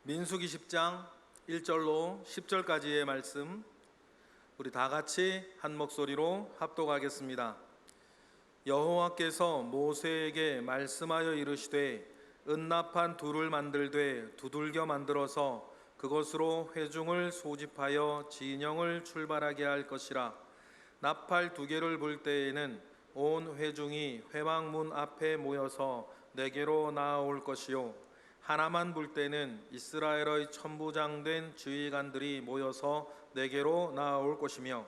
민수기 10장 1절로 10절까지의 말씀 우리 다 같이 한 목소리로 합독하겠습니다. 여호와께서 모세에게 말씀하여 이르시되 은납한 둘을 만들되 두들겨 만들어서 그것으로 회중을 소집하여 진영을 출발하게 할 것이라. 나팔 두 개를 불 때에는 온 회중이 회막문 앞에 모여서 내게로 나아올 것이요 하나만 불 때는 이스라엘의 천부장된 주의관들이 모여서 내게로 나아올 것이며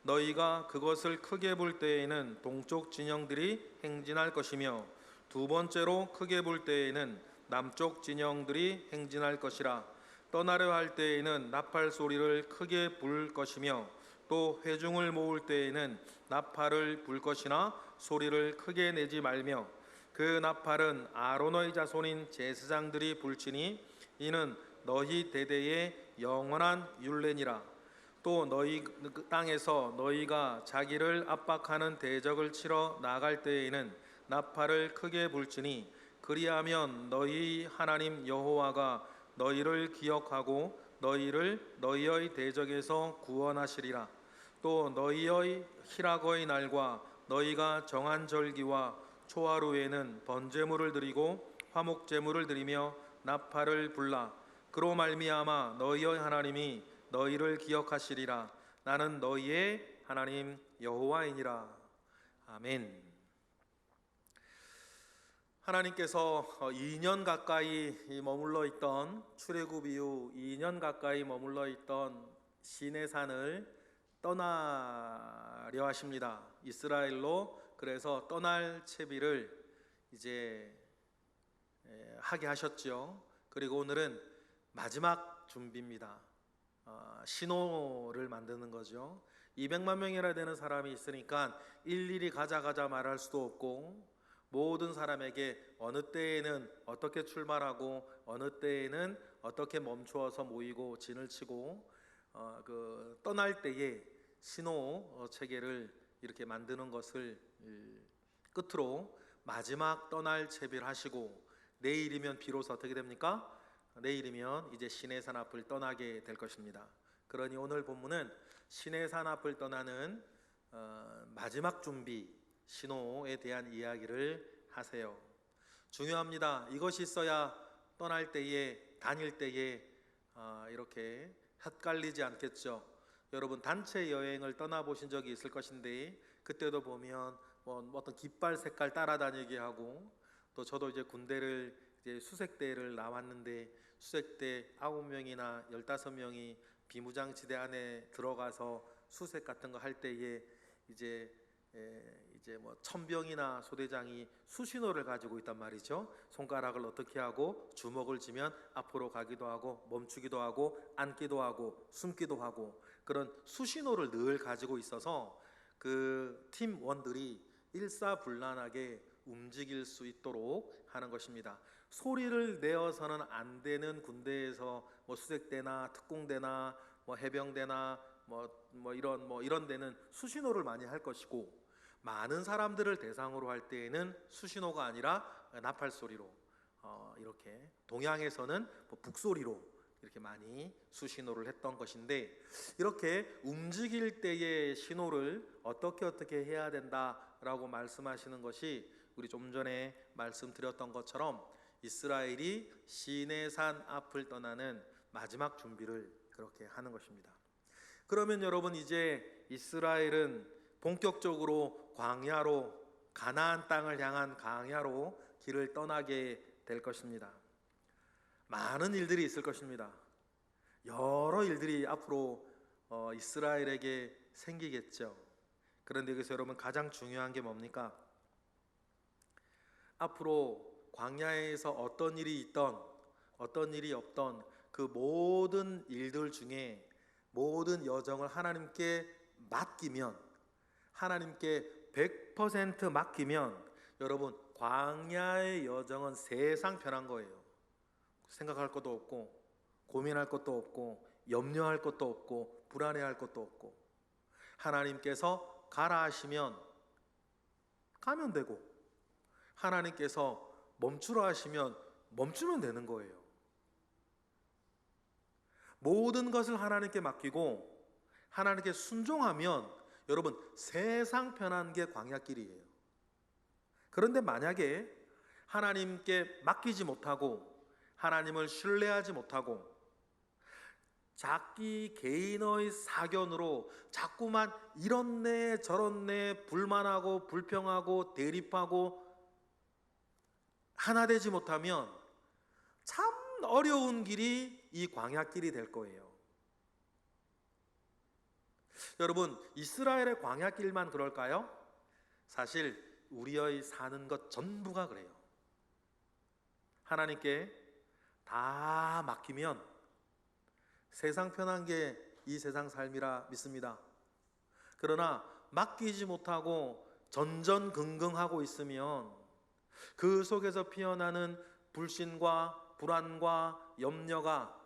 너희가 그것을 크게 불 때에는 동쪽 진영들이 행진할 것이며 두 번째로 크게 불 때에는 남쪽 진영들이 행진할 것이라. 떠나려 할 때에는 나팔 소리를 크게 불 것이며 또 회중을 모을 때에는 나팔을 불 것이나 소리를 크게 내지 말며 그 나팔은 아론의 자손인 제사장들이 불지니 이는 너희 대대의 영원한 율례니라. 또 너희 땅에서 너희가 자기를 압박하는 대적을 치러 나갈 때에는 나팔을 크게 불지니 그리하면 너희 하나님 여호와가 너희를 기억하고 너희를 너희의 대적에서 구원하시리라. 또 너희의 희락의 날과 너희가 정한 절기와 초하루에는 번제물을 드리고 화목제물을 드리며 나팔을 불라. 그로 말미암아 너희의 하나님이 너희를 기억하시리라. 나는 너희의 하나님 여호와이니라. 아멘. 하나님께서 2년 가까이 머물러 있던 출애굽 이후 2년 가까이 머물러 있던 시내산을 떠나려 하십니다. 이스라엘로 그래서 떠날 채비를 이제 하게 하셨죠. 그리고 오늘은 마지막 준비입니다. 신호를 만드는 거죠. 200만 명이나 되는 사람이 있으니까 일일이 가자 말할 수도 없고 모든 사람에게 어느 때에는 어떻게 출발하고 어느 때에는 어떻게 멈추어서 모이고 진을 치고 떠날 때에 신호 체계를 이렇게 만드는 것을 끝으로 마지막 떠날 채비를 하시고 내일이면 비로소 어떻게 됩니까? 내일이면 이제 시내산 앞을 떠나게 될 것입니다. 그러니 오늘 본문은 시내산 앞을 떠나는 마지막 준비 신호에 대한 이야기를 하세요. 중요합니다. 이것이 있어야 떠날 때에 다닐 때에 이렇게 헷갈리지 않겠죠. 여러분 단체 여행을 떠나보신 적이 있을 것인데 그때도 보면 뭐 어떤 깃발 색깔 따라다니게 하고 또 저도 이제 군대를 이제 수색대를 나왔는데 수색대 9명이나 15명이 비무장지대 안에 들어가서 수색 같은 거 할 때에 이제 뭐 천병이나 소대장이 수신호를 가지고 있단 말이죠. 손가락을 어떻게 하고 주먹을 쥐면 앞으로 가기도 하고 멈추기도 하고 앉기도 하고 숨기도 하고 그런 수신호를 늘 가지고 있어서 그 팀원들이 일사불란하게 움직일 수 있도록 하는 것입니다. 소리를 내어서는 안 되는 군대에서 뭐 수색대나 특공대나 뭐 해병대나 뭐 이런 데는 수신호를 많이 할 것이고 많은 사람들을 대상으로 할 때에는 수신호가 아니라 나팔 소리로 이렇게 동양에서는 뭐 북소리로 이렇게 많이 수신호를 했던 것인데 이렇게 움직일 때의 신호를 어떻게 해야 된다라고 말씀하시는 것이 우리 좀 전에 말씀드렸던 것처럼 이스라엘이 시내산 앞을 떠나는 마지막 준비를 그렇게 하는 것입니다. 그러면 여러분 이제 이스라엘은 본격적으로 광야로 가나안 땅을 향한 광야로 길을 떠나게 될 것입니다. 많은 일들이 있을 것입니다. 여러 일들이 앞으로 이스라엘에게 생기겠죠. 그런데 여기서 여러분 가장 중요한 게 뭡니까? 앞으로 광야에서 어떤 일이 있던 어떤 일이 없던 그 모든 일들 중에 모든 여정을 하나님께 맡기면 하나님께 100% 맡기면 여러분 광야의 여정은 세상 편한 거예요. 생각할 것도 없고 고민할 것도 없고 염려할 것도 없고 불안해할 것도 없고 하나님께서 가라 하시면 가면 되고 하나님께서 멈추라 하시면 멈추면 되는 거예요. 모든 것을 하나님께 맡기고 하나님께 순종하면 여러분 세상 편한 게 광야길이에요. 그런데 만약에 하나님께 맡기지 못하고 하나님을 신뢰하지 못하고 자기 개인의 사견으로 자꾸만 이렇네 저렇네 불만하고 불평하고 대립하고 하나 되지 못하면 참 어려운 길이 이 광야길이 될 거예요. 여러분, 이스라엘의 광야길만 그럴까요? 사실 우리의 사는 것 전부가 그래요. 하나님께 다 맡기면 세상 편한 게 이 세상 삶이라 믿습니다. 그러나 맡기지 못하고 전전긍긍하고 있으면 그 속에서 피어나는 불신과 불안과 염려가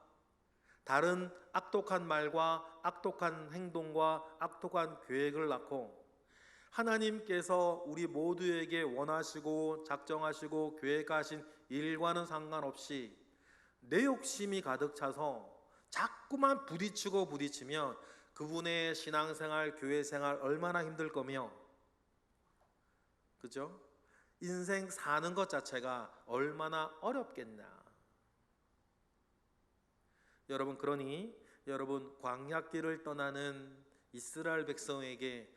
다른 악독한 말과 악독한 행동과 악독한 계획을 낳고 하나님께서 우리 모두에게 원하시고 작정하시고 계획하신 일과는 상관없이 내 욕심이 가득 차서 자꾸만 부딪히면 그분의 신앙생활, 교회생활 얼마나 힘들 거며, 그죠? 인생 사는 것 자체가 얼마나 어렵겠냐. 여러분, 그러니 여러분 광야길을 떠나는 이스라엘 백성에게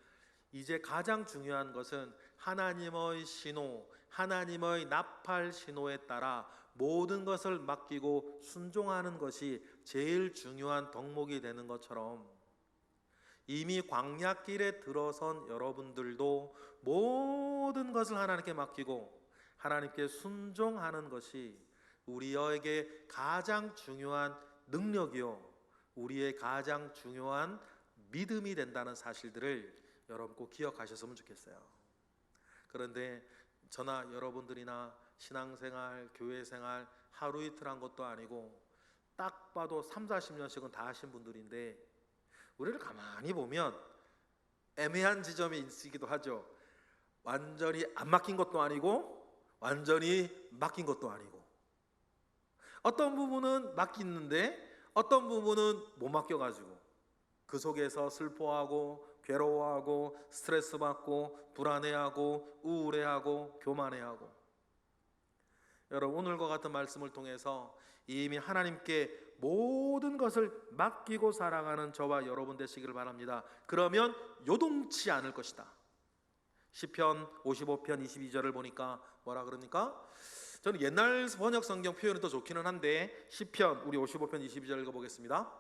이제 가장 중요한 것은 하나님의 신호, 하나님의 나팔 신호에 따라 모든 것을 맡기고 순종하는 것이 제일 중요한 덕목이 되는 것처럼 이미 광야길에 들어선 여러분들도 모든 것을 하나님께 맡기고 하나님께 순종하는 것이 우리에게 가장 중요한 능력이요, 우리의 가장 중요한 믿음이 된다는 사실들을 여러분 꼭 기억하셨으면 좋겠어요. 그런데 저나 여러분들이나 신앙생활, 교회생활 하루 이틀 한 것도 아니고 딱 봐도 3, 40년씩은 다 하신 분들인데 우리를 가만히 보면 애매한 지점이 있기도 하죠. 완전히 안 맡긴 것도 아니고 완전히 맡긴 것도 아니고, 어떤 부분은 맡기는데 어떤 부분은 못 맡겨가지고 그 속에서 슬퍼하고 괴로워하고 스트레스 받고 불안해하고 우울해하고 교만해하고. 여러분, 오늘과 같은 말씀을 통해서 이미 하나님께 모든 것을 맡기고 살아가는 저와 여러분 되시기를 바랍니다. 그러면 요동치 않을 것이다. 시편 55편 22절을 보니까 뭐라 그럽니까? 저는 옛날 번역 성경 표현이 더 좋기는 한데 시편 우리 55편 22절 읽어보겠습니다.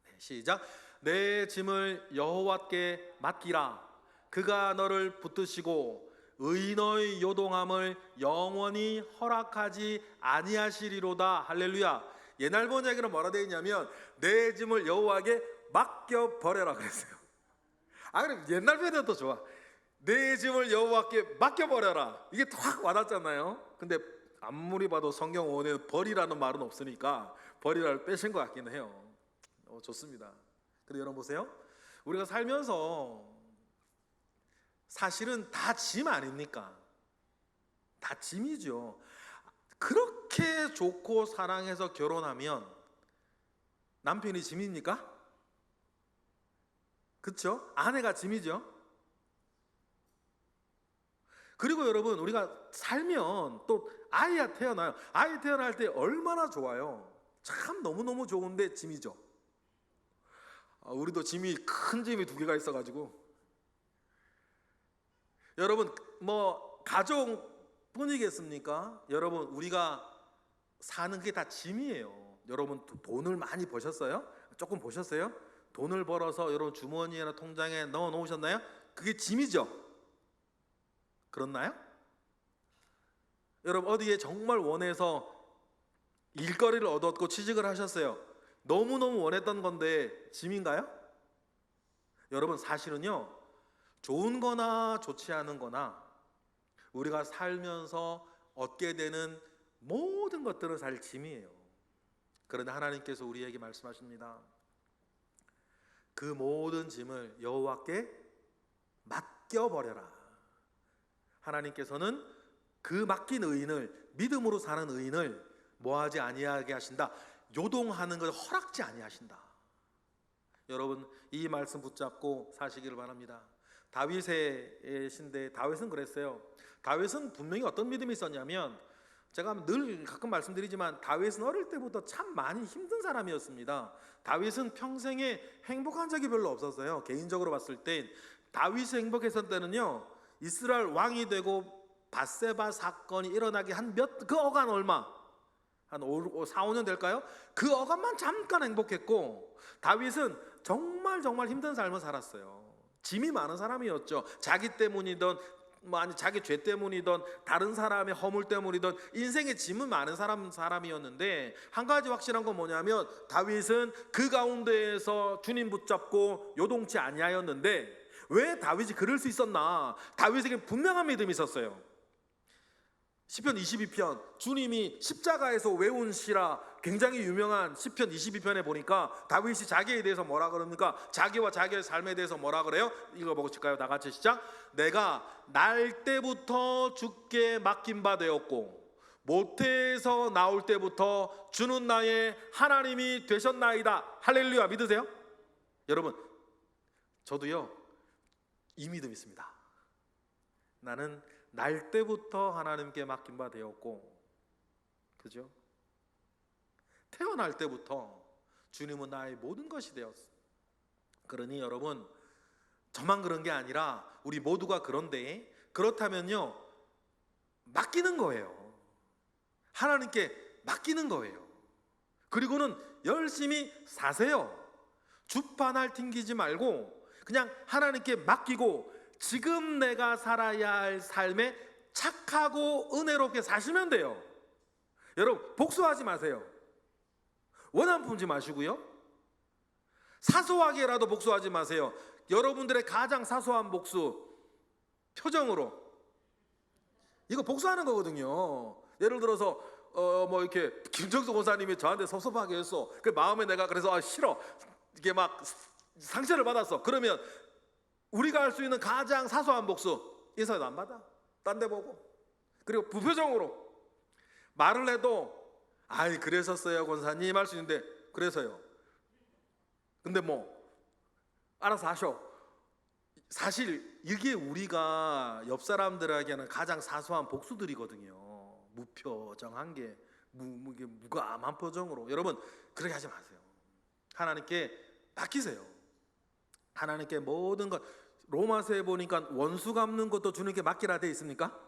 네, 시작. 내 짐을 여호와께 맡기라. 그가 너를 붙드시고 의인의 요동함을 영원히 허락하지 아니하시리로다. 할렐루야. 옛날 번역에는 뭐라 되어 있냐면 내 짐을 여호와에게 맡겨버려라 그랬어요. 그럼 옛날 번역이 더 좋아. 내 짐을 여호와께 맡겨버려라. 이게 확 와닿잖아요. 근데 아무리 봐도 성경 원에는 버리라는 말은 없으니까 버리라를 빼신 것 같기는 해요. 좋습니다. 근데 여러분 보세요. 우리가 살면서 사실은 다 짐 아닙니까? 다 짐이죠. 그렇게 좋고 사랑해서 결혼하면 남편이 짐입니까? 그렇죠? 아내가 짐이죠. 그리고 여러분, 우리가 살면 또 아이가 태어나요. 아이 태어날 때 얼마나 좋아요. 참 너무너무 좋은데 짐이죠. 우리도 큰 짐이 2개가 있어가지고, 여러분 뭐 가족뿐이겠습니까? 여러분, 우리가 사는 게 다 짐이에요. 여러분 돈을 많이 버셨어요? 조금 버셨어요? 돈을 벌어서 여러분 주머니나 통장에 넣어 놓으셨나요? 그게 짐이죠. 그렇나요? 여러분 어디에 정말 원해서 일거리를 얻었고 취직을 하셨어요. 너무너무 원했던 건데 짐인가요? 여러분 사실은요, 좋은 거나 좋지 않은 거나 우리가 살면서 얻게 되는 모든 것들은 사실 짐이에요. 그런데 하나님께서 우리에게 말씀하십니다. 그 모든 짐을 여호와께 맡겨버려라. 하나님께서는 그 맡긴 의인을, 믿음으로 사는 의인을 뭐하지 아니하게 하신다? 요동하는 것을 허락지 아니하신다. 여러분 이 말씀 붙잡고 사시기를 바랍니다. 다윗의 신데 다윗은 그랬어요. 다윗은 분명히 어떤 믿음이 있었냐면, 제가 늘 가끔 말씀드리지만 다윗은 어릴 때부터 참 많이 힘든 사람이었습니다. 다윗은 평생에 행복한 적이 별로 없었어요. 개인적으로 봤을 때 다윗이 행복했을 때는요, 이스라엘 왕이 되고 밧세바 사건이 일어나기 그 어간 얼마, 한 4, 5년 될까요? 그 어간만 잠깐 행복했고, 다윗은 정말 힘든 삶을 살았어요. 짐이 많은 사람이었죠. 자기 때문이든 아니 자기 죄 때문이든 다른 사람의 허물 때문이든 인생에 짐은 많은 사람이었는데, 한 가지 확실한 건 뭐냐면 다윗은 그 가운데에서 주님 붙잡고 요동치 아니하였는데, 왜 다윗이 그럴 수 있었나? 다윗에게 분명한 믿음이 있었어요. 시편 22편, 주님이 십자가에서 외운 시라 굉장히 유명한 시편 22편에 보니까 다윗이 자기에 대해서 뭐라 그럽니까? 자기와 자기의 삶에 대해서 뭐라 그래요? 읽어보실까요? 다 같이 시작. 내가 날 때부터 주께 맡긴 바 되었고 모태에서 나올 때부터 주는 나의 하나님이 되셨나이다. 할렐루야. 믿으세요? 여러분, 저도요 이 믿음 있습니다. 나는 날 때부터 하나님께 맡긴 바 되었고, 그죠? 태어날 때부터 주님은 나의 모든 것이 되었어. 그러니 여러분, 저만 그런 게 아니라 우리 모두가 그런데, 그렇다면요 맡기는 거예요. 하나님께 맡기는 거예요. 그리고는 열심히 사세요. 주판을 튕기지 말고 그냥 하나님께 맡기고 지금 내가 살아야 할 삶에 착하고 은혜롭게 사시면 돼요. 여러분 복수하지 마세요. 원한 품지 마시고요, 사소하게라도 복수하지 마세요. 여러분들의 가장 사소한 복수, 표정으로, 이거 복수하는 거거든요. 예를 들어서 뭐 이렇게 김정수 권사님이 저한테 섭섭하게 했어. 그 마음에 내가 그래서 싫어, 이게 막 상처를 받았어. 그러면 우리가 할 수 있는 가장 사소한 복수, 인사도 안 받아, 딴 데 보고. 그리고 부표정으로 말을 해도 아이 그랬었어요 권사님 할 수 있는데, 그래서요, 근데 뭐 알아서 하셔. 사실 이게 우리가 옆 사람들에게는 가장 사소한 복수들이거든요. 무표정한 게, 무감한 표정으로. 여러분 그렇게 하지 마세요. 하나님께 맡기세요. 하나님께 모든 것. 로마서에 보니까 원수 갚는 것도 주님께 맡기라 돼 있습니까?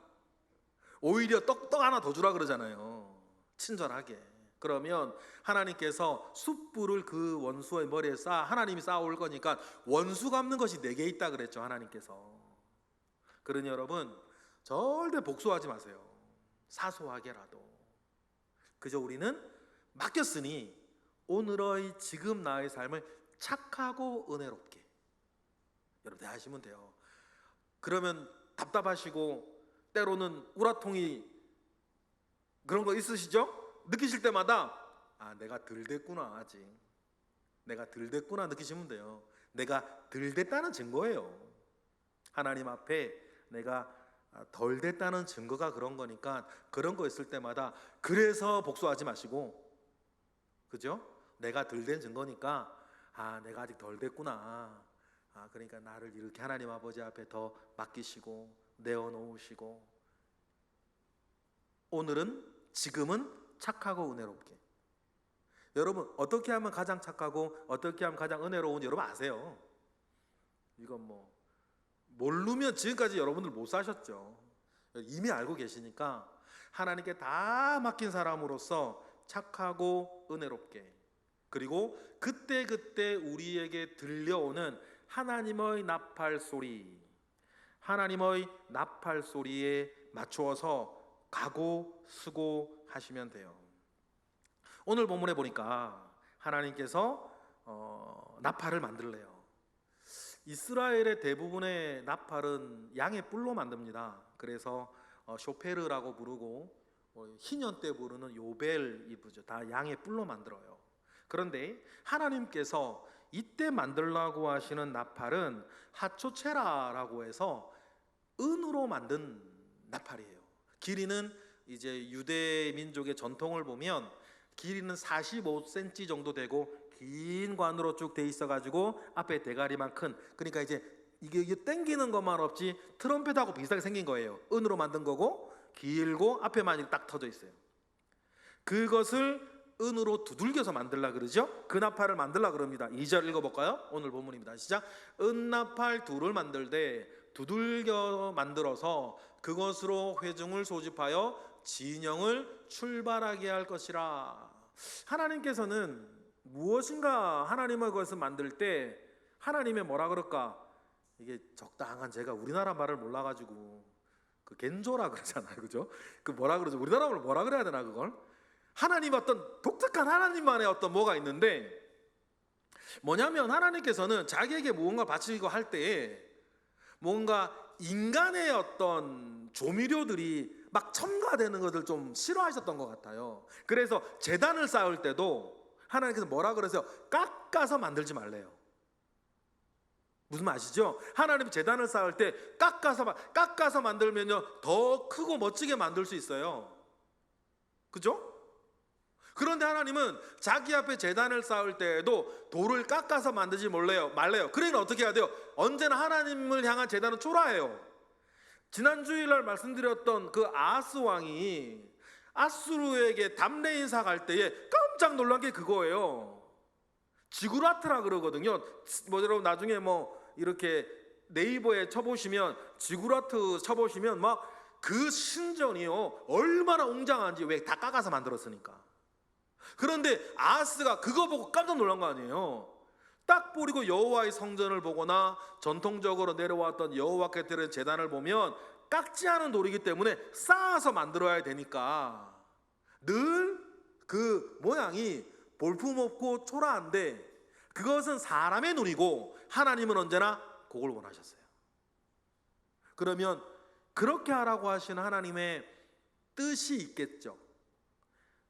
오히려 떡 하나 더 주라 그러잖아요. 친절하게. 그러면 하나님께서 숯불을 그 원수의 머리에 하나님이 쌓아올 거니까 원수 갚는 것이 내게 있다 그랬죠, 하나님께서. 그러니 여러분 절대 복수하지 마세요. 사소하게라도. 그저 우리는 맡겼으니 오늘의 지금 나의 삶을 착하고 은혜롭게 여러분 대하시면 돼요. 그러면 답답하시고 때로는 우라통이 그런 거 있으시죠? 느끼실 때마다 내가 덜 됐구나, 아직 내가 덜 됐구나 느끼시면 돼요. 내가 덜 됐다는 증거예요. 하나님 앞에 내가 덜 됐다는 증거가 그런 거니까, 그런 거 있을 때마다 그래서 복수하지 마시고, 그죠? 내가 덜 된 증거니까 내가 아직 덜 됐구나. 그러니까 나를 이렇게 하나님 아버지 앞에 더 맡기시고 내어놓으시고, 오늘은 지금은 착하고 은혜롭게. 여러분 어떻게 하면 가장 착하고 어떻게 하면 가장 은혜로운 여러분 아세요? 이건 뭐 모르면 지금까지 여러분들 못 사셨죠. 이미 알고 계시니까 하나님께 다 맡긴 사람으로서 착하고 은혜롭게, 그리고 그때그때 우리에게 들려오는 하나님의 나팔 소리, 하나님의 나팔 소리에 맞추어서 가고 쓰고 하시면 돼요. 오늘 본문에 보니까 하나님께서 나팔을 만들래요. 이스라엘의 대부분의 나팔은 양의 뿔로 만듭니다. 그래서 쇼페르라고 부르고 희년 때 부르는 요벨이 부르죠. 다 양의 뿔로 만들어요. 그런데 하나님께서 이때 만들라고 하시는 나팔은 하초체라라고 해서 은으로 만든 나팔이에요. 길이는 이제 유대 민족의 전통을 보면 길이는 45cm 정도 되고 긴 관으로 쭉 돼 있어가지고 앞에 대가리만 큰, 그러니까 이제 이게 당기는 것만 없지 트럼펫하고 비슷하게 생긴 거예요. 은으로 만든 거고 길고 앞에만 이렇게 딱 터져 있어요. 그것을 은으로 두들겨서 만들라 그러죠. 그 나팔을 만들라 그럽니다. 2절 읽어볼까요? 오늘 본문입니다. 시작. 은나팔 둘을 만들되 두들겨 만들어서 그것으로 회중을 소집하여 진영을 출발하게 할 것이라. 하나님께서는 무엇인가 하나님의 것을 만들 때 하나님의 뭐라 그럴까, 이게 적당한, 제가 우리나라 말을 몰라가지고 그 겐조라 그러잖아요, 그죠? 그 뭐라 그러죠? 우리나라 말로 뭐라 그래야 되나 그걸? 하나님 어떤 독특한 하나님만의 어떤 뭐가 있는데, 뭐냐면 하나님께서는 자기에게 무언가 바치고 할 때에 뭔가 인간의 어떤 조미료들이 막 첨가되는 것을 좀 싫어하셨던 것 같아요. 그래서 제단을 쌓을 때도 하나님께서 뭐라 그러세요? 깎아서 만들지 말래요. 무슨 말 아시죠? 하나님 제단을 쌓을 때 깎아서 만들면요 더 크고 멋지게 만들 수 있어요. 그죠? 그런데 하나님은 자기 앞에 제단을 쌓을 때에도 돌을 깎아서 만들지 말래요. 그러니까 어떻게 해야 돼요? 언제나 하나님을 향한 제단은 초라해요. 지난 주일날 말씀드렸던 그 아하스 왕이 아수르에게 담례 인사 갈 때에 깜짝 놀란 게 그거예요. 지구라트라 그러거든요. 뭐 여러분 나중에 뭐 이렇게 네이버에 쳐보시면 지구라트 쳐보시면 막 그 신전이요 얼마나 웅장한지, 왜 다 깎아서 만들었으니까. 그런데 아하스가 그거 보고 깜짝 놀란 거 아니에요. 딱 보리고 여호와의 성전을 보거나 전통적으로 내려왔던 여호와께 드리는 제단을 보면 깎지 않은 돌이기 때문에 쌓아서 만들어야 되니까 늘 그 모양이 볼품없고 초라한데, 그것은 사람의 눈이고 하나님은 언제나 그걸 원하셨어요. 그러면 그렇게 하라고 하시는 하나님의 뜻이 있겠죠.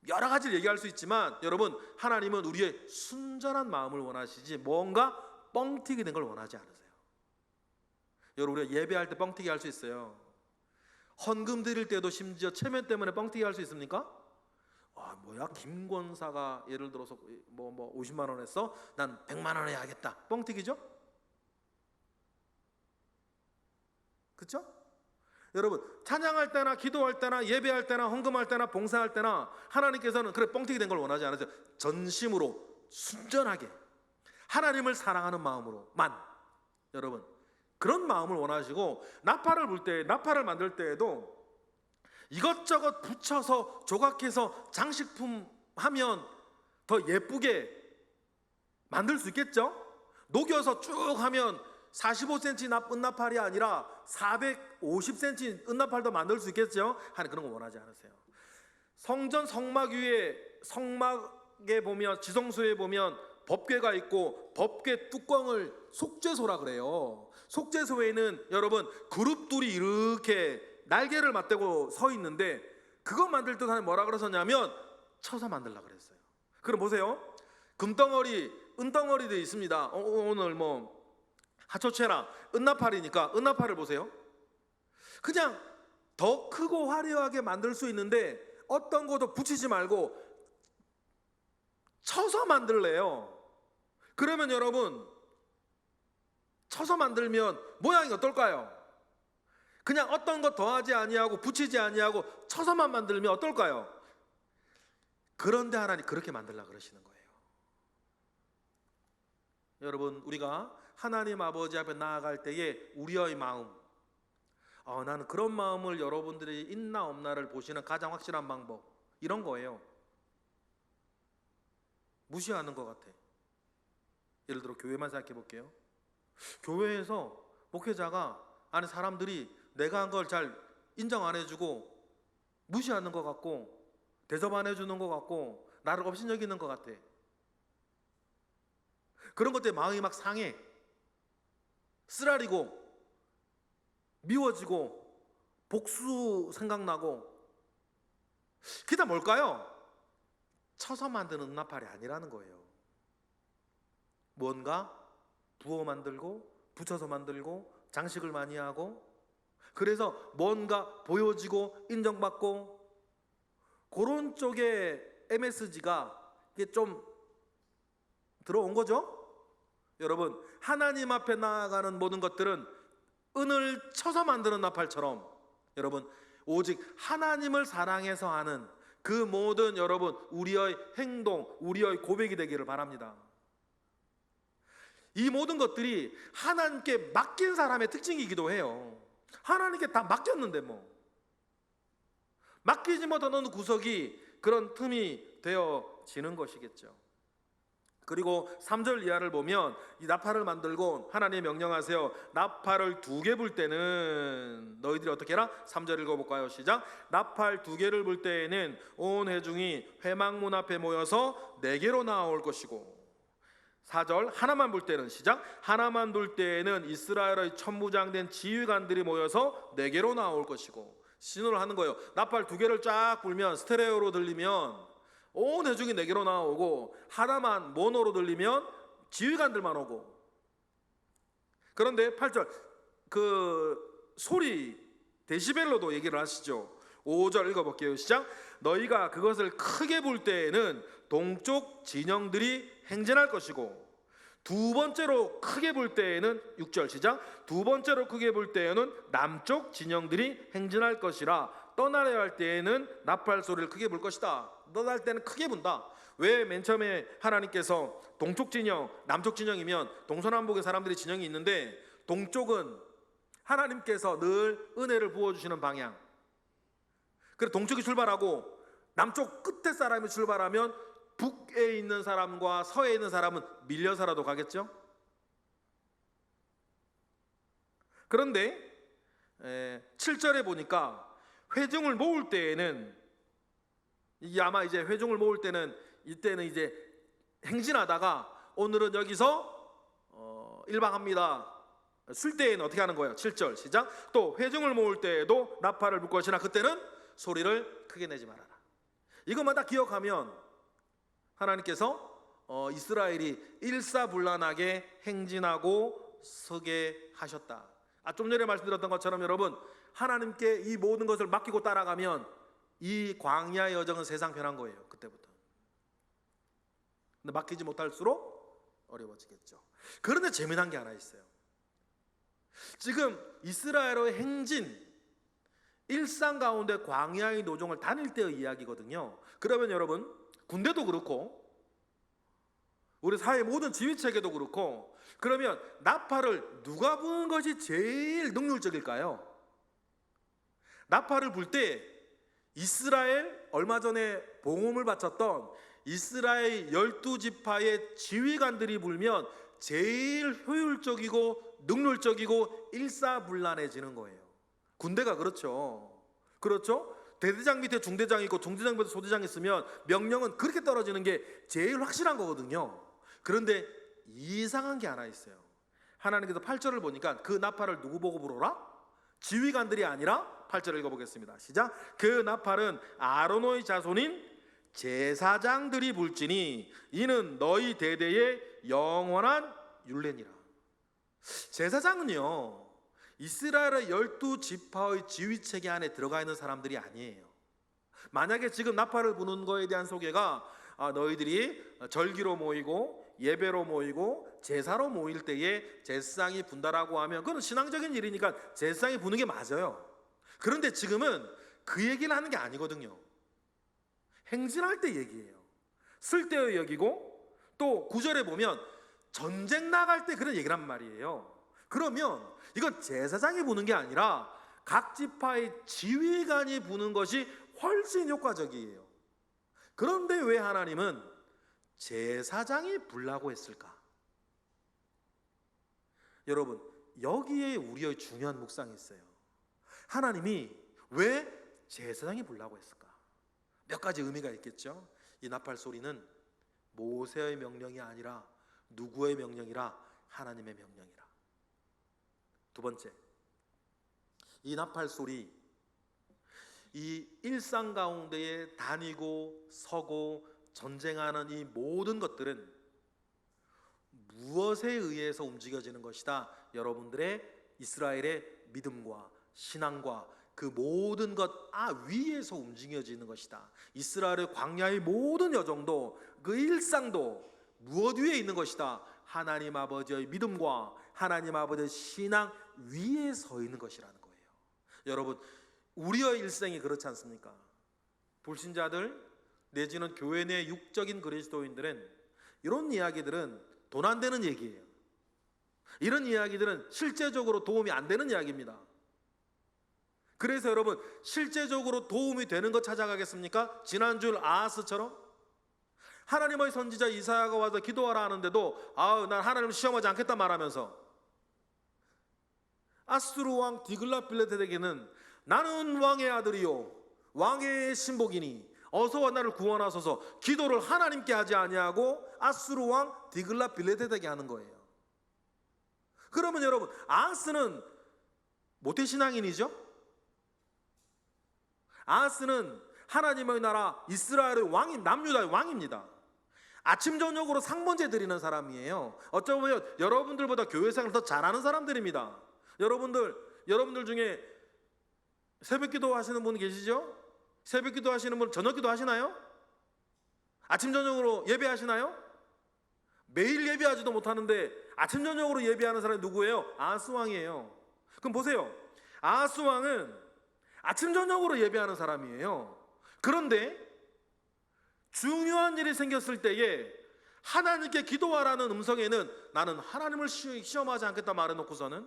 여러 가지를 얘기할 수 있지만 여러분, 하나님은 우리의 순전한 마음을 원하시지 뭔가 뻥튀기 된 걸 원하지 않으세요. 여러분, 우리가 예배할 때 뻥튀기 할 수 있어요. 헌금 드릴 때도 심지어 체면 때문에 뻥튀기 할 수 있습니까? 뭐야, 김권사가 예를 들어서 뭐 50만 원 했어? 난 100만 원 해야겠다. 뻥튀기죠? 그렇죠? 여러분, 찬양할 때나 기도할 때나 예배할 때나 헌금할 때나 봉사할 때나 하나님께서는 그래 뻥튀기 된 걸 원하지 않으세요. 전심으로 순전하게 하나님을 사랑하는 마음으로만, 여러분 그런 마음을 원하시고, 나팔을 불 때, 나팔을 만들 때에도 이것저것 붙여서 조각해서 장식품 하면 더 예쁘게 만들 수 있겠죠? 녹여서 쭉 하면 45cm 은나팔이 아니라 450cm 은나팔도 만들 수 있겠죠? 하는 그런 거 원하지 않으세요. 성전 성막 위에, 성막에 보면, 지성소에 보면 법궤가 있고 법궤 뚜껑을 속죄소라 그래요. 속죄소에는 여러분 그룹들이 이렇게 날개를 맞대고 서 있는데, 그거 만들 때 하나님 뭐라 그러셨냐면 쳐서 만들려고 그랬어요. 그럼 보세요, 금덩어리, 은덩어리도 있습니다. 오늘 뭐 하초체라 은나팔이니까 은나팔을 보세요. 그냥 더 크고 화려하게 만들 수 있는데 어떤 것도 붙이지 말고 쳐서 만들래요. 그러면 여러분, 쳐서 만들면 모양이 어떨까요? 그냥 어떤 것 더하지 아니하고 붙이지 아니하고 쳐서만 만들면 어떨까요? 그런데 하나님 그렇게 만들려고 그러시는 거예요. 여러분, 우리가 하나님 아버지 앞에 나아갈 때에 우리의 마음, 나는 그런 마음을 여러분들이 있나 없나를 보시는 가장 확실한 방법, 이런 거예요. 무시하는 것 같아. 예를 들어 교회만 생각해 볼게요. 교회에서 목회자가, 아니 사람들이 내가 한 걸 잘 인정 안 해주고 무시하는 것 같고 대접 안 해주는 것 같고 나를 업신여기는 것 같아. 그런 것 때문에 마음이 막 상해, 쓰라리고 미워지고 복수 생각나고. 그게 다 뭘까요? 쳐서 만드는 은나팔이 아니라는 거예요. 뭔가 부어 만들고 붙여서 만들고 장식을 많이 하고, 그래서 뭔가 보여지고 인정받고 그런 쪽에 MSG가 이게 좀 들어온 거죠? 여러분, 하나님 앞에 나아가는 모든 것들은 은을 쳐서 만드는 나팔처럼 여러분 오직 하나님을 사랑해서 하는 그 모든 여러분 우리의 행동, 우리의 고백이 되기를 바랍니다. 이 모든 것들이 하나님께 맡긴 사람의 특징이기도 해요. 하나님께 다 맡겼는데 뭐 맡기지 못하는 구석이 그런 틈이 되어지는 것이겠죠. 그리고 3절 이하를 보면 이 나팔을 만들고 하나님이 명령하세요. 나팔을 2개 불 때는 너희들이 어떻게 해라? 3절 읽어볼까요? 시작. 나팔 2개를 불 때에는 온 회중이 회막문 앞에 모여서 4개로 나올 것이고 4절 하나만 불 때는 시작. 하나만 불 때에는 이스라엘의 천부장된 지휘관들이 모여서 4개로 나올 것이고 신호를 하는 거예요. 나팔 2개를 쫙 불면 스테레오로 들리면 온 회중이 4개로 나오고 하나만 모노로 들리면 지휘관들만 오고. 그런데 8절 그 소리 데시벨로도 얘기를 하시죠. 5절 읽어볼게요. 시작. 너희가 그것을 크게 불 때에는 동쪽 진영들이 행진할 것이고 2번째로 크게 불 때에는 6절 시작. 2번째로 크게 불 때에는 남쪽 진영들이 행진할 것이라 떠나려 할 때에는 나팔 소리를 크게 불 것이다. 떠날 때는 크게 분다. 왜 맨 처음에 하나님께서 동쪽 진영, 남쪽 진영이면 동서남북의 사람들이 진영이 있는데 동쪽은 하나님께서 늘 은혜를 부어주시는 방향. 그래서 동쪽이 출발하고 남쪽 끝에 사람이 출발하면 북에 있는 사람과 서에 있는 사람은 밀려서라도 가겠죠. 그런데 7절에 보니까 회중을 모을 때에는 이게 아마 이제 회중을 모을 때는 이때는 이제 행진하다가 오늘은 여기서 1박 합니다. 쉴 때에는 어떻게 하는 거예요? 7절 시작. 또 회중을 모을 때에도 나팔을 불 것이나 그때는 소리를 크게 내지 말아라. 이것마다 기억하면 하나님께서 이스라엘이 일사불란하게 행진하고 서게 하셨다. 좀 전에 말씀드렸던 것처럼 여러분 하나님께 이 모든 것을 맡기고 따라가면 이 광야의 여정은 세상 편한 거예요. 그때부터. 근데 맡기지 못할수록 어려워지겠죠. 그런데 재미난 게 하나 있어요. 지금 이스라엘의 행진, 일상 가운데 광야의 노종을 다닐 때의 이야기거든요. 그러면 여러분 군대도 그렇고 우리 사회 모든 지휘체계도 그렇고 그러면 나팔을 누가 부는 것이 제일 능률적일까요? 나팔을 불 때 이스라엘 얼마 전에 봉음을 바쳤던 이스라엘 12지파의 지휘관들이 불면 제일 효율적이고 능률적이고 일사불란해지는 거예요. 군대가 그렇죠. 그렇죠? 대대장 밑에 중대장이 있고 중대장 밑에 소대장이 있으면 명령은 그렇게 떨어지는 게 제일 확실한 거거든요. 그런데 이상한 게 하나 있어요. 하나님께서 8절을 보니까 그 나팔을 누구 보고 불어라? 지휘관들이 아니라 8절 읽어보겠습니다. 시작. 그 나팔은 아론의 자손인 제사장들이 불지니 이는 너희 대대의 영원한 율례니라. 제사장은요 이스라엘의 12지파의 지휘체계 안에 들어가 있는 사람들이 아니에요. 만약에 지금 나팔을 부는 거에 대한 소개가 너희들이 절기로 모이고 예배로 모이고 제사로 모일 때에 제사장이 분다라고 하면 그건 신앙적인 일이니까 제사장이 부는 게 맞아요. 그런데 지금은 그 얘기를 하는 게 아니거든요. 행진할 때 얘기예요. 쓸 때의 얘기고 또 9절에 보면 전쟁 나갈 때 그런 얘기란 말이에요. 그러면 이건 제사장이 부는 게 아니라 각 지파의 지휘관이 부는 것이 훨씬 효과적이에요. 그런데 왜 하나님은 제사장이 불라고 했을까? 여러분 여기에 우리의 중요한 묵상이 있어요. 하나님이 왜 제사장이 불라고 했을까? 몇 가지 의미가 있겠죠. 이 나팔 소리는 모세의 명령이 아니라 누구의 명령이라? 하나님의 명령이라. 두 번째, 이 나팔 소리, 이 일상 가운데에 다니고 서고 전쟁하는 이 모든 것들은 무엇에 의해서 움직여지는 것이다? 여러분들의 이스라엘의 믿음과 신앙과 그 모든 것 위에서 움직여지는 것이다. 이스라엘의 광야의 모든 여정도 그 일상도 무엇 위에 있는 것이다? 하나님 아버지의 믿음과 하나님 아버지의 신앙 위에 서 있는 것이라는 거예요. 여러분, 우리의 일생이 그렇지 않습니까? 불신자들 내지는 교회 내 육적인 그리스도인들은 이런 이야기들은 돈 안 되는 얘기예요. 이런 이야기들은 실제적으로 도움이 안 되는 이야기입니다. 그래서 여러분, 실제적으로 도움이 되는 것 찾아가겠습니까? 지난주 아하스처럼 하나님의 선지자 이사야가 와서 기도하라 하는데도 난 하나님을 시험하지 않겠다 말하면서 아수르 왕 디글랏빌레셋에게는 나는 왕의 아들이요 왕의 신복이니 어서와 나를 구원하소서 기도를 하나님께 하지 아니하고 아수르 왕 디글랏빌레셋에게 하는 거예요. 그러면 여러분, 아하스는 모태신앙인이죠? 아하스는 하나님의 나라 이스라엘의 왕인 남유다의 왕입니다. 아침 저녁으로 상번제 드리는 사람이에요. 어쩌면 여러분들보다 교회생활을 더 잘하는 사람들입니다. 여러분들 중에 새벽기도 하시는 분 계시죠? 새벽기도 하시는 분 저녁기도 하시나요? 아침 저녁으로 예배하시나요? 매일 예배하지도 못하는데 아침 저녁으로 예배하는 사람이 누구예요? 아하스 왕이에요. 그럼 보세요. 아하스 왕은 아침 저녁으로 예배하는 사람이에요. 그런데 중요한 일이 생겼을 때에 하나님께 기도하라는 음성에는 나는 하나님을 시험하지 않겠다 말해놓고서는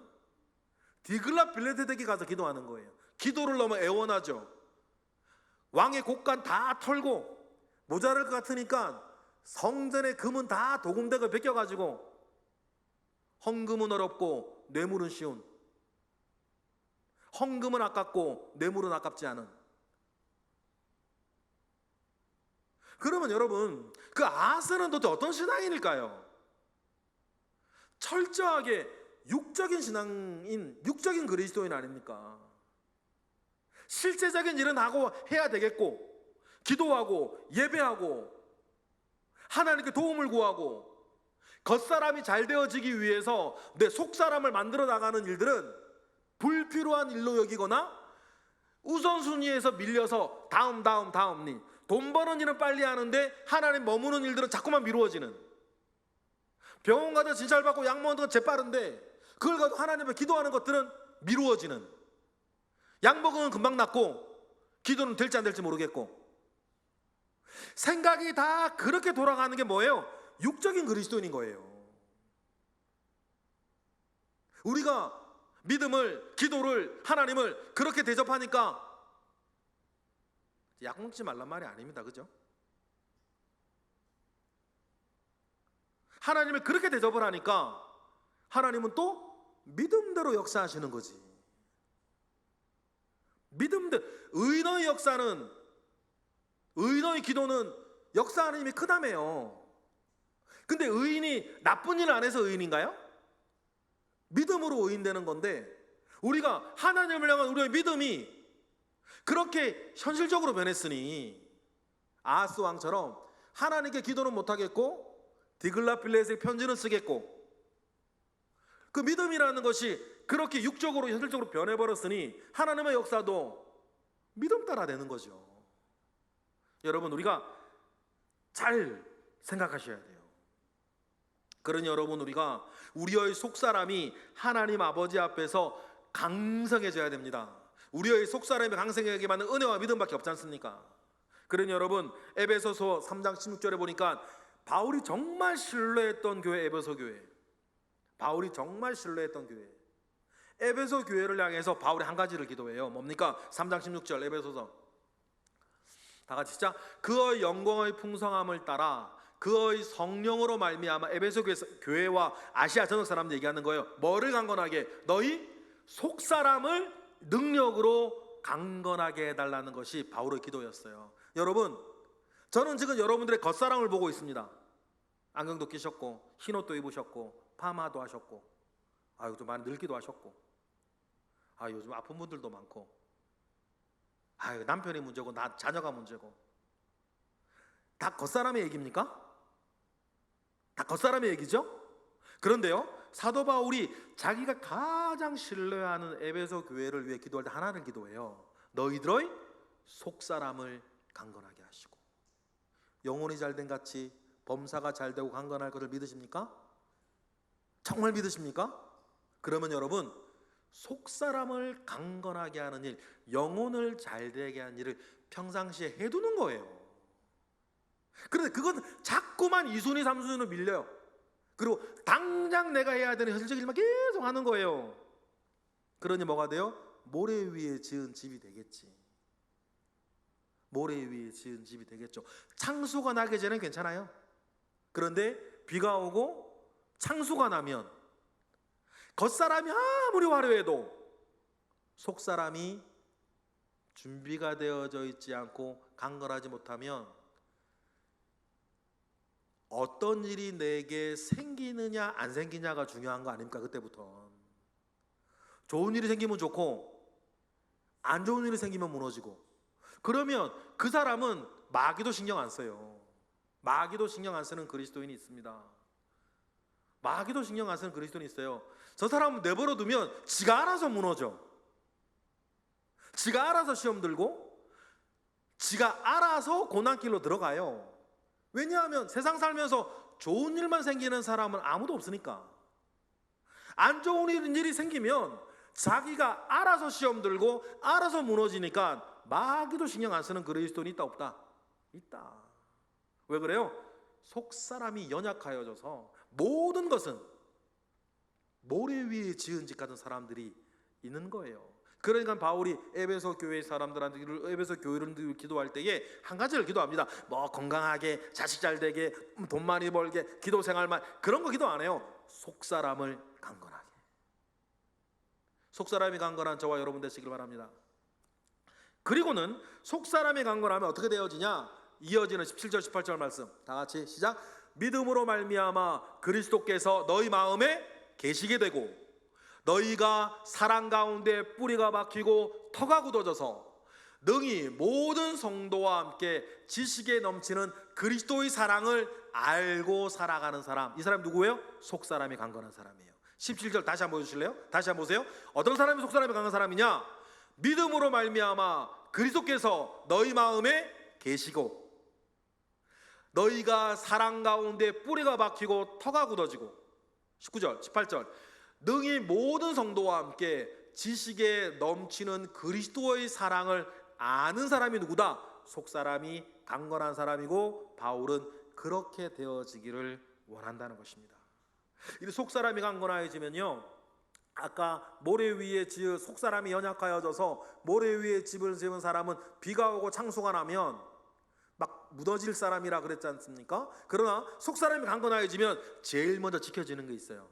디글랏빌레셋에게 가서 기도하는 거예요. 기도를 너무 애원하죠. 왕의 곡간 다 털고 모자랄 것 같으니까 성전의 금은 다 도금대가 벗겨가지고 헌금은 어렵고 뇌물은 쉬운, 헌금은 아깝고 뇌물은 아깝지 않은. 그러면 여러분, 그 아하스는 도대체 어떤 신앙인일까요? 철저하게 육적인 신앙인, 육적인 그리스도인 아닙니까? 실제적인 일은 하고 해야 되겠고, 기도하고 예배하고 하나님께 도움을 구하고 겉사람이 잘 되어지기 위해서 내 속사람을 만들어 나가는 일들은 불필요한 일로 여기거나 우선순위에서 밀려서 다음 일, 돈 버는 일은 빨리 하는데 하나님 머무는 일들은 자꾸만 미루어지는, 병원 가서 진찰 받고 약 먹는 건 재빠른데 그걸 가지고 하나님 앞에 기도하는 것들은 미루어지는, 약 먹으면 금방 낫고 기도는 될지 안 될지 모르겠고, 생각이 다 그렇게 돌아가는 게 뭐예요? 육적인 그리스도인인 거예요. 우리가 믿음을, 기도를, 하나님을 그렇게 대접하니까 약 먹지 말란 말이 아닙니다. 그죠? 하나님을 그렇게 대접을 하니까 하나님은 또 믿음대로 역사하시는 거지. 믿음대로. 의인의 역사는, 의인의 기도는 역사하는 힘이 크다며요. 근데 의인이 나쁜 일 안 해서 의인인가요? 믿음으로 의인되는 건데, 우리가 하나님을 향한 우리의 믿음이 그렇게 현실적으로 변했으니 아하스 왕처럼 하나님께 기도는 못하겠고 디글랏빌레셋의 편지는 쓰겠고, 그 믿음이라는 것이 그렇게 육적으로 현실적으로 변해버렸으니 하나님의 역사도 믿음 따라 되는 거죠. 여러분, 우리가 잘 생각하셔야 돼요. 그러니 여러분, 우리가 우리의 속사람이 하나님 아버지 앞에서 강성해져야 됩니다. 우리의 속사람이 강성하게 만든 은혜와 믿음밖에 없지 않습니까? 그러니 여러분, 에베소서 3장 16절에 보니까 바울이 정말 신뢰했던 교회, 에베소 교회. 바울이 정말 신뢰했던 교회, 에베소 교회를 향해서 바울이 한 가지를 기도해요. 뭡니까? 3장 16절 에베소서 다 같이 시작. 그의 영광의 풍성함을 따라 그의 성령으로 말미암아, 에베소 교회와 아시아 전역 사람들 얘기하는 거예요. 뭐를 강건하게? 너희 속사람을 능력으로 강건하게 해달라는 것이 바울의 기도였어요. 여러분, 저는 지금 여러분들의 겉사람을 보고 있습니다. 안경도 끼셨고 흰옷도 입으셨고 파마도 하셨고, 요즘 많이 늙기도 하셨고, 요즘 아픈 분들도 많고, 남편이 문제고 자녀가 문제고, 다 겉사람의 얘기입니까? 다 겉사람의 얘기죠? 그런데요, 사도 바울이 자기가 가장 신뢰하는 에베소 교회를 위해 기도할 때 하나를 기도해요. 너희들의 속사람을 강건하게 하시고. 영혼이 잘된 같이 범사가 잘되고 강건할 것을 믿으십니까? 정말 믿으십니까? 그러면 여러분, 속사람을 강건하게 하는 일, 영혼을 잘되게 하는 일을 평상시에 해두는 거예요. 그런데 그건 자꾸만 2순위 3순위로 밀려요. 그리고 당장 내가 해야 되는 현실적 일만 계속 하는 거예요. 그러니 뭐가 돼요? 모래 위에 지은 집이 되겠지. 모래 위에 지은 집이 되겠죠. 창수가 나기 전엔 괜찮아요. 그런데 비가 오고 창수가 나면 겉사람이 아무리 화려해도 속사람이 준비가 되어져 있지 않고 강건하지 못하면 어떤 일이 내게 생기느냐 안 생기냐가 중요한 거 아닙니까? 그때부터 좋은 일이 생기면 좋고 안 좋은 일이 생기면 무너지고. 그러면 그 사람은 마귀도 신경 안 써요. 마귀도 신경 안 쓰는 그리스도인이 있습니다. 마귀도 신경 안 쓰는 그리스도인이 있어요. 저 사람은 내버려 두면 지가 알아서 무너져. 지가 알아서 시험 들고 지가 알아서 고난길로 들어가요. 왜냐하면 세상 살면서 좋은 일만 생기는 사람은 아무도 없으니까. 안 좋은 일이 생기면 자기가 알아서 시험 들고 알아서 무너지니까 마귀도 신경 안 쓰는 그리스도인이 있다 없다? 있다. 왜 그래요? 속사람이 연약하여져서 모든 것은 모래 위에 지은 집 같은 사람들이 있는 거예요. 그러니까 바울이 에베소 교회 사람들한테, 에베소 교회를 기도할 때에 한 가지를 기도합니다. 뭐 건강하게, 자식 잘 되게, 돈 많이 벌게, 기도 생활만, 그런 거 기도 안 해요. 속사람을 강건하게. 속사람이 강건한 저와 여러분 되시길 바랍니다. 그리고는 속사람이 강건하면 어떻게 되어지냐? 이어지는 17절 18절 말씀 다 같이 시작. 믿음으로 말미암아 그리스도께서 너희 마음에 계시게 되고 너희가 사랑 가운데 뿌리가 박히고 터가 굳어져서 능히 모든 성도와 함께 지식에 넘치는 그리스도의 사랑을 알고 살아가는 사람. 이 사람이 누구예요? 속사람이 강건한 사람이에요. 17절 다시 한번 보여주실래요? 다시 한번 보세요. 어떤 사람이 속사람이 강한 사람이냐? 믿음으로 말미암아 그리스도께서 너희 마음에 계시고 너희가 사랑 가운데 뿌리가 박히고 터가 굳어지고. 19절 18절 능히 모든 성도와 함께 지식에 넘치는 그리스도의 사랑을 아는 사람이 누구다? 속사람이 강건한 사람이고 바울은 그렇게 되어지기를 원한다는 것입니다. 이 속사람이 강건해지면요, 아까 모래 위에 지은 속사람이 연약하여져서 모래 위에 집을 지은 사람은 비가 오고 창수가 나면 막 무너질 사람이라 그랬지 않습니까? 그러나 속사람이 강건해지면 제일 먼저 지켜지는 게 있어요.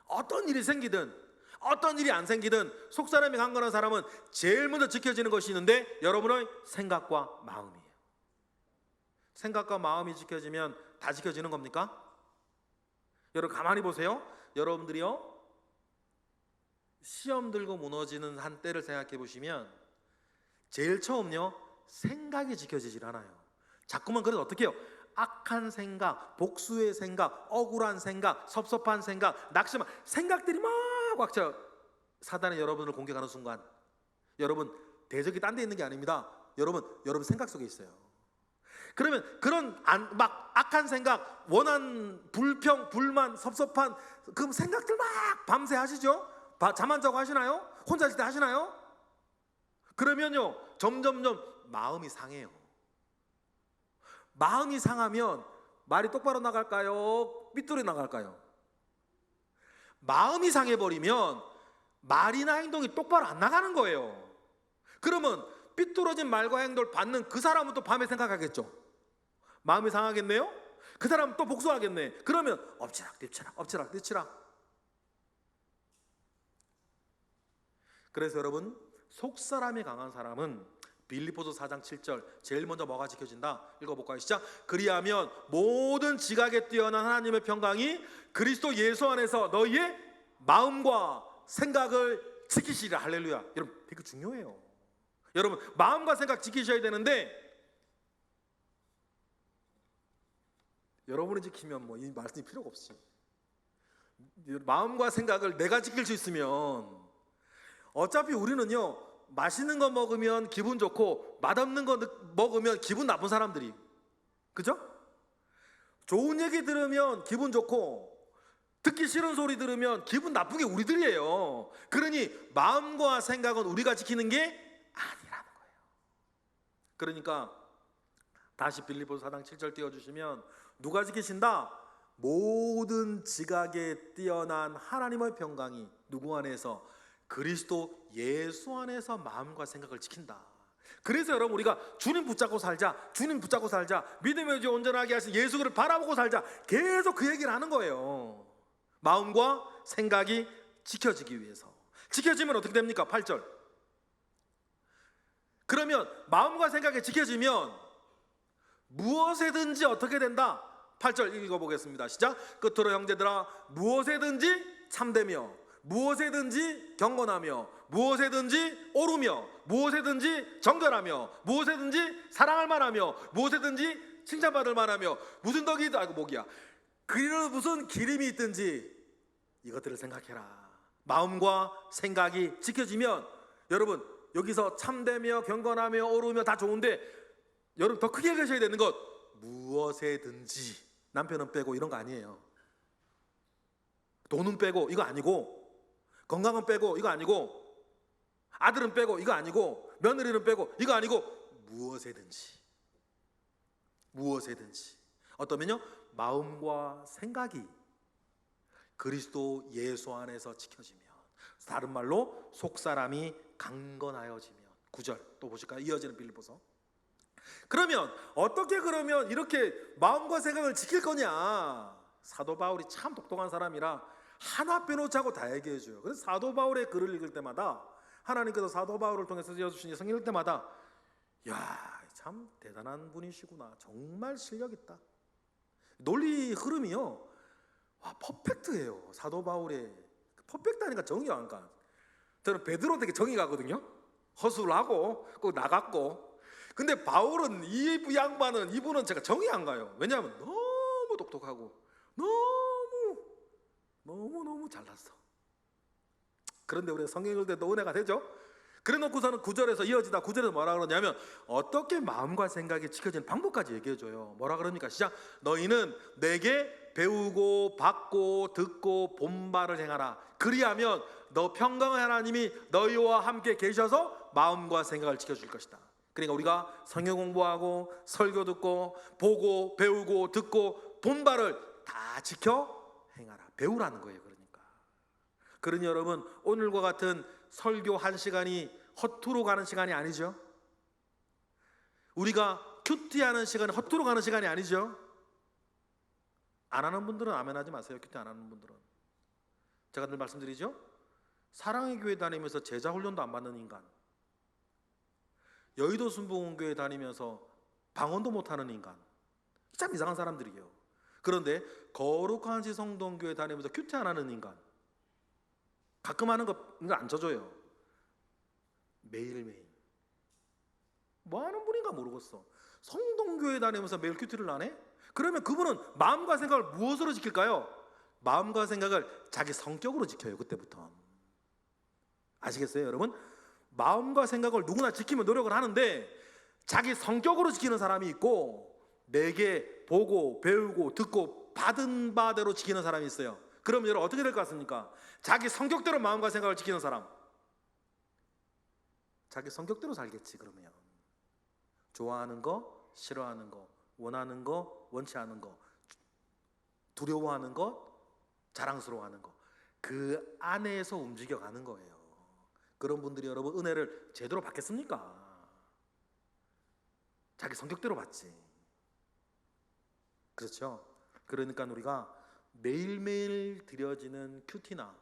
어떤 일이 생기든 어떤 일이 안 생기든 속사람이 강건한 사람은 제일 먼저 지켜지는 것이 있는데 여러분의 생각과 마음이에요. 생각과 마음이 지켜지면 다 지켜지는 겁니까? 여러분 가만히 보세요. 여러분들이요, 시험 들고 무너지는 한때를 생각해 보시면 제일 처음요, 생각이 지켜지질 않아요. 자꾸만 그래서 어떻게 해요? 악한 생각, 복수의 생각, 억울한 생각, 섭섭한 생각, 낙심한 생각들이 막 꽉 차요. 사단이 여러분을 공격하는 순간 여러분 대적이 딴 데 있는 게 아닙니다. 여러분 생각 속에 있어요. 그러면 그런 막 악한 생각, 원한, 불평, 불만, 섭섭한 그 생각들 막 밤새 하시죠? 잠 안 자고 하시나요? 혼자 있을 때 하시나요? 그러면요 점점점 마음이 상해요. 마음이 상하면 말이 똑바로 나갈까요? 삐뚤이 나갈까요? 마음이 상해버리면 말이나 행동이 똑바로 안 나가는 거예요. 그러면 삐뚤어진 말과 행동을 받는 그 사람은 또 밤에 생각하겠죠. 마음이 상하겠네요? 그 사람은 또 복수하겠네. 그러면 엎치락 뒤치락. 그래서 여러분, 속사람이 강한 사람은 빌립보서 4장 7절 제일 먼저 뭐가 지켜진다? 읽어볼까요? 시작. 그리하면 모든 지각에 뛰어난 하나님의 평강이 그리스도 예수 안에서 너희의 마음과 생각을 지키시리라. 할렐루야. 여러분 되게 중요해요. 여러분 마음과 생각 지키셔야 되는데 여러분이 지키면 뭐 이 말씀이 필요가 없지. 마음과 생각을 내가 지킬 수 있으면 어차피 우리는요, 맛있는 거 먹으면 기분 좋고 맛없는 거 먹으면 기분 나쁜 사람들이, 그죠? 좋은 얘기 들으면 기분 좋고 듣기 싫은 소리 들으면 기분 나쁜 게 우리들이에요. 그러니 마음과 생각은 우리가 지키는 게 아니라는 거예요. 그러니까 다시 빌립보서 4장 7절 띄워주시면, 누가 지키신다? 모든 지각에 뛰어난 하나님의 평강이 누구 안에서? 그리스도 예수 안에서 마음과 생각을 지킨다. 그래서 여러분, 우리가 주님 붙잡고 살자, 주님 붙잡고 살자, 믿음의 주 온전하게 하신 예수를 바라보고 살자, 계속 그 얘기를 하는 거예요. 마음과 생각이 지켜지기 위해서. 지켜지면 어떻게 됩니까? 8절. 그러면 마음과 생각이 지켜지면 무엇에든지 어떻게 된다? 8절 읽어보겠습니다. 시작. 끝으로 형제들아, 무엇에든지 참되며 무엇에든지 경건하며 무엇에든지 오르며 무엇에든지 정결하며 무엇에든지 사랑할 만하며 무엇에든지 칭찬받을 만하며 무슨 덕이 있다, 목이야, 그리로 무슨 기림이 있든지 이것들을 생각해라. 마음과 생각이 지켜지면, 여러분 여기서 참되며 경건하며 오르며 다 좋은데, 여러분 더 크게 가셔야 되는 것, 무엇에든지, 남편은 빼고 이런 거 아니에요. 돈은 빼고 이거 아니고, 건강은 빼고 이거 아니고, 아들은 빼고 이거 아니고, 며느리는 빼고 이거 아니고, 무엇에든지, 무엇에든지. 어떠면요, 마음과 생각이 그리스도 예수 안에서 지켜지면, 다른 말로 속사람이 강건하여지면. 9절 또 보실까요? 이어지는 빌립보서. 그러면 어떻게, 그러면 이렇게 마음과 생각을 지킬 거냐? 사도 바울이 참 똑똑한 사람이라 하나 빼놓지 않고 다 얘기해줘요. 그래서 사도 바울의 글을 읽을 때마다, 하나님께서 사도 바울을 통해서 지어주신 성경 읽을 때마다, 야, 참 대단한 분이시구나, 정말 실력 있다. 논리 흐름이요, 와, 퍼펙트해요. 사도 바울의 퍼펙트하니까 정이 안 가. 저는 베드로 되게 정이 가거든요. 허술을 하고 꼭 나갔고. 근데 바울은, 이 양반은, 이분은 제가 정이 안 가요. 왜냐하면 너무 똑똑하고 너무 잘났어. 그런데 우리가 성경 읽을 때도 은혜가 되죠. 그래 놓고서는 9절에서 이어지다 9절에서 뭐라 그러냐면, 어떻게 마음과 생각이 지켜지는 방법까지 얘기해줘요. 뭐라 그러니까 시작. 너희는 내게 배우고 받고 듣고 본바를 행하라. 그리하면 너 평강의 하나님이 너희와 함께 계셔서 마음과 생각을 지켜줄 것이다. 그러니까 우리가 성경 공부하고 설교 듣고 보고 배우고 듣고 본바를 다 지켜 행하라. 배우라는 거예요. 그러니 여러분, 오늘과 같은 설교 한 시간이 허투루 가는 시간이 아니죠. 우리가 큐티하는 시간이 허투루 가는 시간이 아니죠. 안 하는 분들은 아멘 하지 마세요. 큐티 안 하는 분들은. 제가 늘 말씀드리죠, 사랑의 교회 다니면서 제자 훈련도 안 받는 인간, 여의도 순복음교회 다니면서 방언도 못하는 인간, 참 이상한 사람들이에요. 그런데 거룩한 지성동교회 다니면서 큐티 안 하는 인간, 가끔 하는 거 이거 안 져줘요. 매일매일 뭐 하는 분인가 모르겠어. 성동교회 다니면서 매일 큐티를 안 해? 그러면 그분은 마음과 생각을 무엇으로 지킬까요? 마음과 생각을 자기 성격으로 지켜요. 그때부터. 아시겠어요, 여러분? 마음과 생각을 누구나 지키면 노력을 하는데, 자기 성격으로 지키는 사람이 있고, 내게 보고 배우고 듣고 받은 바대로 지키는 사람이 있어요. 그럼 여러분 어떻게 될 것 같습니까? 자기 성격대로 마음과 생각을 지키는 사람, 자기 성격대로 살겠지. 그러면 좋아하는 거, 싫어하는 거, 원하는 거, 원치 않은 거, 두려워하는 거, 자랑스러워하는 거, 그 안에서 움직여가는 거예요. 그런 분들이 여러분 은혜를 제대로 받겠습니까? 자기 성격대로 받지. 그렇죠? 그러니까 우리가 매일매일 드려지는 큐티나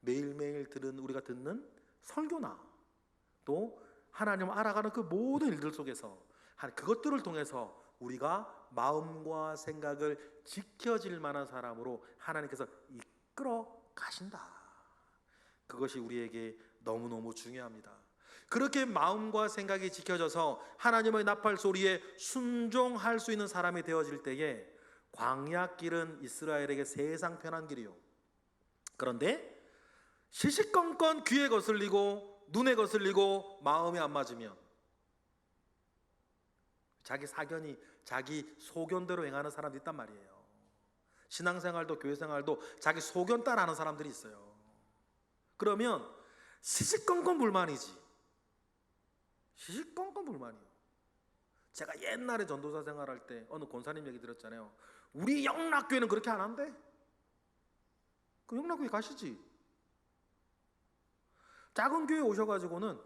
매일매일 우리가 듣는 설교나 또 하나님 알아가는 그 모든 일들 속에서 그것들을 통해서 우리가 마음과 생각을 지켜질 만한 사람으로 하나님께서 이끌어 가신다. 그것이 우리에게 너무너무 중요합니다. 그렇게 마음과 생각이 지켜져서 하나님의 나팔 소리에 순종할 수 있는 사람이 되어질 때에 광야길은 이스라엘에게 세상 편한 길이요, 그런데 시시건건 귀에 거슬리고 눈에 거슬리고 마음에 안 맞으면 자기 사견이 자기 소견대로 행하는 사람도 있단 말이에요. 신앙생활도 교회생활도 자기 소견 따라하는 사람들이 있어요. 그러면 시시건건 불만이지. 시시건건 불만이에요. 제가 옛날에 전도사 생활할 때 어느 권사님 얘기 들었잖아요. 우리 영락교회는 그렇게 안 한대. 그 영락교회 가시지. 작은 교회 오셔가지고는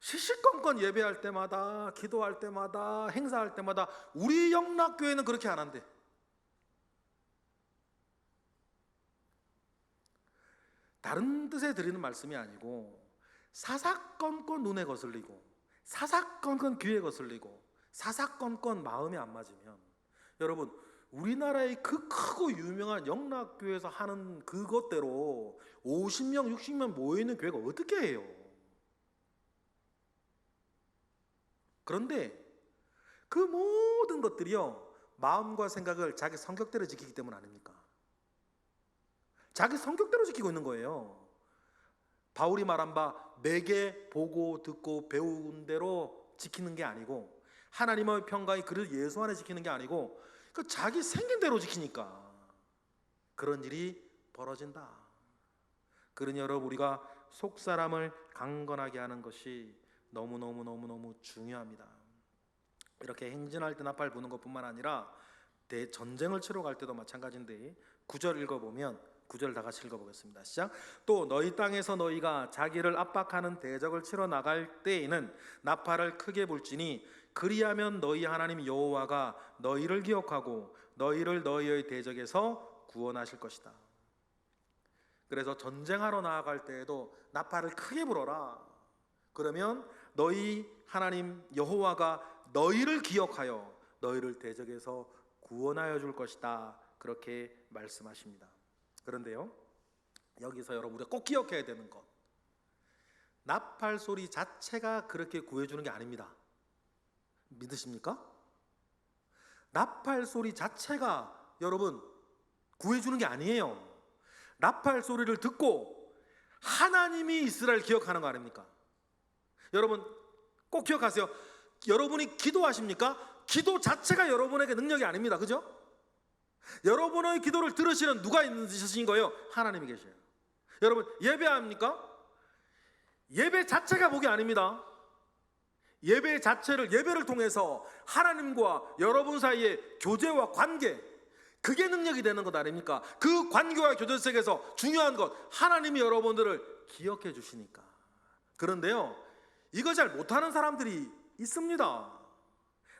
시시건건 예배할 때마다, 기도할 때마다, 행사할 때마다 우리 영락교회는 그렇게 안 한대. 다른 뜻에 드리는 말씀이 아니고 사사건건 눈에 거슬리고 사사건건 귀에 거슬리고 사사건건 마음에 안 맞으면, 여러분 우리나라의 그 크고 유명한 영락교회에서 하는 그것대로 50명 60명 모여있는 교회가 어떻게 해요? 그런데 그 모든 것들이요, 마음과 생각을 자기 성격대로 지키기 때문 아닙니까? 자기 성격대로 지키고 있는 거예요. 바울이 말한 바 내게 보고 듣고 배운 대로 지키는 게 아니고, 하나님의 평강이 그를 예수 안에 지키는 게 아니고 그 자기 생긴 대로 지키니까 그런 일이 벌어진다. 그러니 여러분, 우리가 속사람을 강건하게 하는 것이 너무너무 중요합니다. 이렇게 행진할 때 나팔 부는 것뿐만 아니라 대전쟁을 치러 갈 때도 마찬가지인데, 9절 읽어보면, 9절 다 같이 읽어보겠습니다. 시작. 또 너희 땅에서 너희가 자기를 압박하는 대적을 치러 나갈 때에는 나팔을 크게 불지니 그리하면 너희 하나님 여호와가 너희를 기억하고 너희를 너희의 대적에서 구원하실 것이다. 그래서 전쟁하러 나아갈 때에도 나팔을 크게 불어라. 그러면 너희 하나님 여호와가 너희를 기억하여 너희를 대적에서 구원하여 줄 것이다. 그렇게 말씀하십니다. 그런데요, 여기서 여러분 우리가 꼭 기억해야 되는 것, 나팔 소리 자체가 그렇게 구해주는 게 아닙니다. 믿으십니까? 나팔 소리 자체가 여러분 구해주는 게 아니에요. 나팔 소리를 듣고 하나님이 이스라엘 기억하는 거 아닙니까? 여러분 꼭 기억하세요. 여러분이 기도하십니까? 기도 자체가 여러분에게 능력이 아닙니다. 그죠? 여러분의 기도를 들으시는 누가 있으신 거예요? 하나님이 계셔요. 여러분 예배합니까? 예배 자체가 복이 아닙니다. 예배 자체를, 예배를 통해서 하나님과 여러분 사이의 교제와 관계, 그게 능력이 되는 것 아닙니까? 그 관계와 교제 속에서 중요한 것, 하나님이 여러분들을 기억해 주시니까. 그런데요, 이거 잘 못하는 사람들이 있습니다.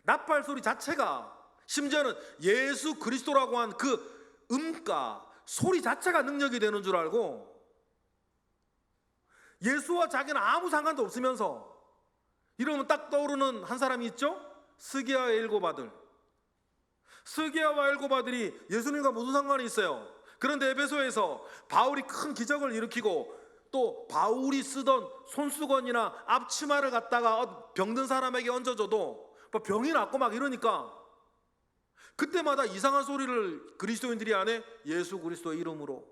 나팔 소리 자체가, 심지어는 예수 그리스도라고 한 그 음가, 소리 자체가 능력이 되는 줄 알고 예수와 자기는 아무 상관도 없으면서, 이러면 딱 떠오르는 한 사람이 있죠? 스게아의 7 아들. 스게아와 7 아들이 예수님과 무슨 상관이 있어요? 그런데 에베소에서 바울이 큰 기적을 일으키고 또 바울이 쓰던 손수건이나 앞치마를 갖다가 병든 사람에게 얹어줘도 병이 낫고 막 이러니까 그때마다 이상한 소리를 그리스도인들이 하네. 예수 그리스도의 이름으로,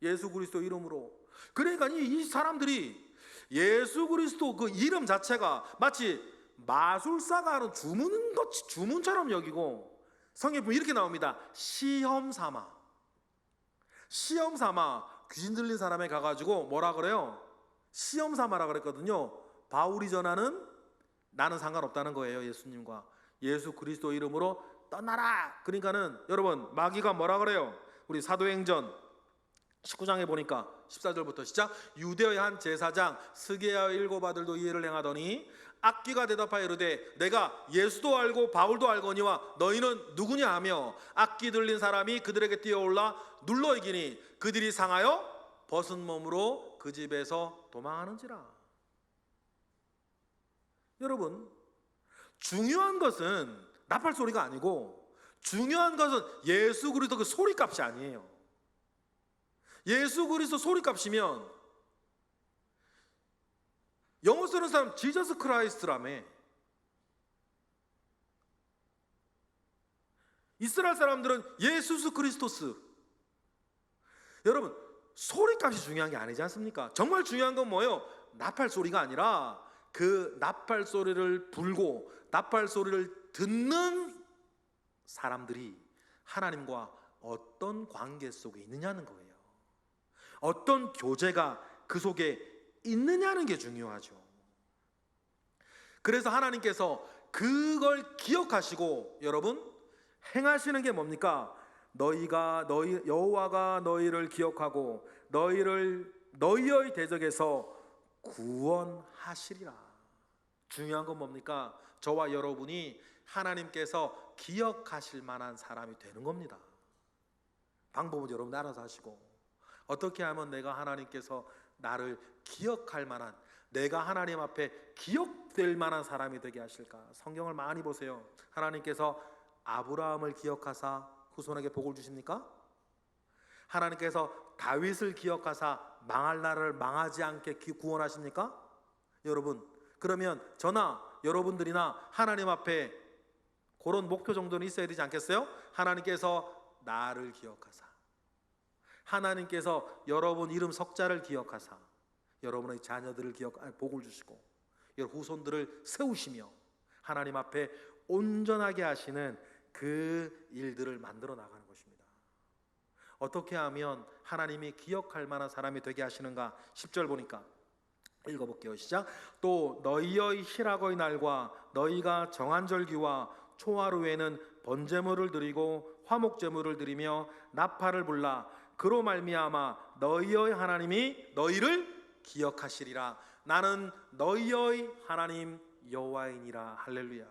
예수 그리스도의 이름으로. 그러니까 이 사람들이 예수 그리스도 그 이름 자체가 마치 마술사가 하는 주문처럼 여기고, 성경에 보면 이렇게 나옵니다. 시험 삼아 귀신 들린 사람에 가가지고 뭐라 그래요? 시험 삼아라 그랬거든요. 바울이 전하는 나는 상관없다는 거예요. 예수님과 예수 그리스도 이름으로 떠나라. 그러니까는 여러분 마귀가 뭐라 그래요? 우리 사도행전 19장에 보니까 14절부터 시작. 유대의 한 제사장 스게아의 7 아들도 이해를 행하더니 악귀가 대답하여 이르되 내가 예수도 알고 바울도 알거니와 너희는 누구냐 하며 악귀 들린 사람이 그들에게 뛰어올라 눌러 이기니 그들이 상하여 벗은 몸으로 그 집에서 도망하는지라. 여러분, 중요한 것은 나팔 소리가 아니고 중요한 것은 예수 그리스도 그 소리값이 아니에요. 예수 그리스도 소리값이면 영어 쓰는 사람 지저스 크라이스트라며. 이스라엘 사람들은 예수스 그리스토스. 여러분, 소리값이 중요한 게 아니지 않습니까? 정말 중요한 건 뭐예요? 나팔 소리가 아니라 그 나팔 소리를 불고 나팔 소리를 듣는 사람들이 하나님과 어떤 관계 속에 있느냐는 거예요. 어떤 교제가 그 속에 있느냐는 게 중요하죠. 그래서 하나님께서 그걸 기억하시고 여러분 행하시는 게 뭡니까? 여호와가 너희를 기억하고 너희의 대적에서 구원하시리라. 중요한 건 뭡니까? 저와 여러분이 하나님께서 기억하실 만한 사람이 되는 겁니다. 방법은 여러분 알아서 하시고, 어떻게 하면 내가 하나님께서 나를 기억할 만한, 내가 하나님 앞에 기억될 만한 사람이 되게 하실까? 성경을 많이 보세요. 하나님께서 아브라함을 기억하사 후손에게 복을 주십니까? 하나님께서 다윗을 기억하사 망할 나라를 망하지 않게 구원하십니까? 여러분, 그러면 저나 여러분들이나 하나님 앞에 그런 목표 정도는 있어야 되지 않겠어요? 하나님께서 나를 기억하사, 하나님께서 여러분 이름 석자를 기억하사 여러분의 자녀들을 복을 주시고 여러분 후손들을 세우시며 하나님 앞에 온전하게 하시는 그 일들을 만들어 나가는 것입니다. 어떻게 하면 하나님이 기억할 만한 사람이 되게 하시는가? 10절 보니까 읽어볼게요. 시작. 또 너희의 희락의 날과 너희가 정한 절기와 초하루에는 번제물을 드리고 화목제물을 드리며 나팔을 불라 그로 말미암아 너희의 하나님이 너희를 기억하시리라. 나는 너희의 하나님 여호와이니라. 할렐루야.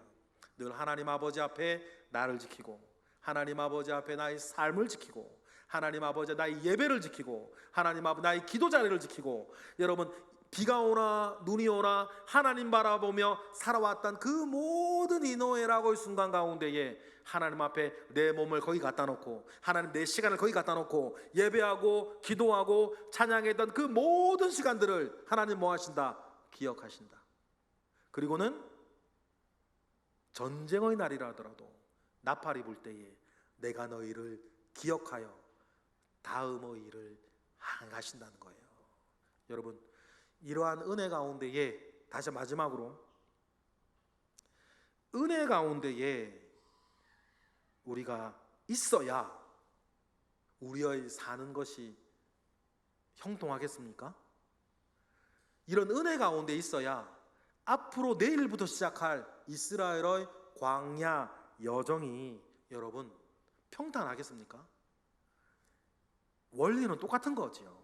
늘 하나님 아버지 앞에 나를 지키고 하나님 아버지 앞에 나의 삶을 지키고 하나님 아버지 나의 예배를 지키고 하나님 아버지 나의 기도 자리를 지키고, 여러분 비가 오나 눈이 오나 하나님 바라보며 살아왔던 그 모든 이노에라고의 순간 가운데에 하나님 앞에 내 몸을 거기 갖다 놓고 하나님 내 시간을 거기 갖다 놓고 예배하고 기도하고 찬양했던 그 모든 시간들을 하나님 뭐 하신다? 기억하신다. 그리고는 전쟁의 날이라 하더라도 나팔이 불 때에 내가 너희를 기억하여 다음의 일을 행하신다는 거예요. 여러분, 이러한 은혜 가운데에 다시 마지막으로 은혜 가운데에 우리가 있어야 우리의 사는 것이 형통하겠습니까? 이런 은혜 가운데 있어야 앞으로 내일부터 시작할 이스라엘의 광야 여정이 여러분 평탄하겠습니까? 원리는 똑같은 거죠.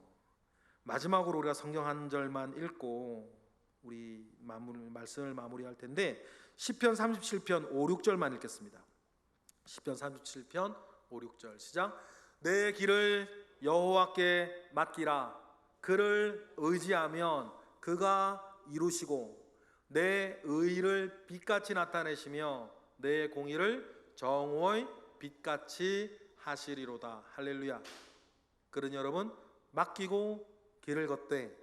마지막으로 우리가 성경 한 절만 읽고 우리 말씀을 마무리할 텐데 시편 37편 5, 6절만 읽겠습니다. 시편 37편 5, 6절 시작. 내 길을 여호와께 맡기라. 그를 의지하면 그가 이루시고 내 의를 빛같이 나타내시며 내 공의를 정오의 빛같이 하시리로다. 할렐루야. 그러니 여러분 맡기고 길을 걷되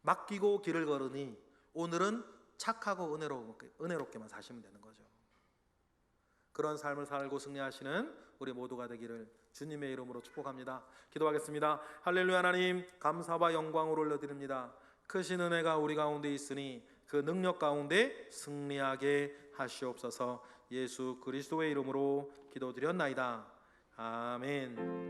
맡기고 길을 걸으니 오늘은 착하고 은혜롭게만 사시면 되는 거죠. 그런 삶을 살고 승리하시는 우리 모두가 되기를 주님의 이름으로 축복합니다. 기도하겠습니다. 할렐루야. 하나님 감사와 영광을 올려드립니다. 크신 은혜가 우리 가운데 있으니 그 능력 가운데 승리하게 하시옵소서. 예수 그리스도의 이름으로 기도드렸나이다. 아멘.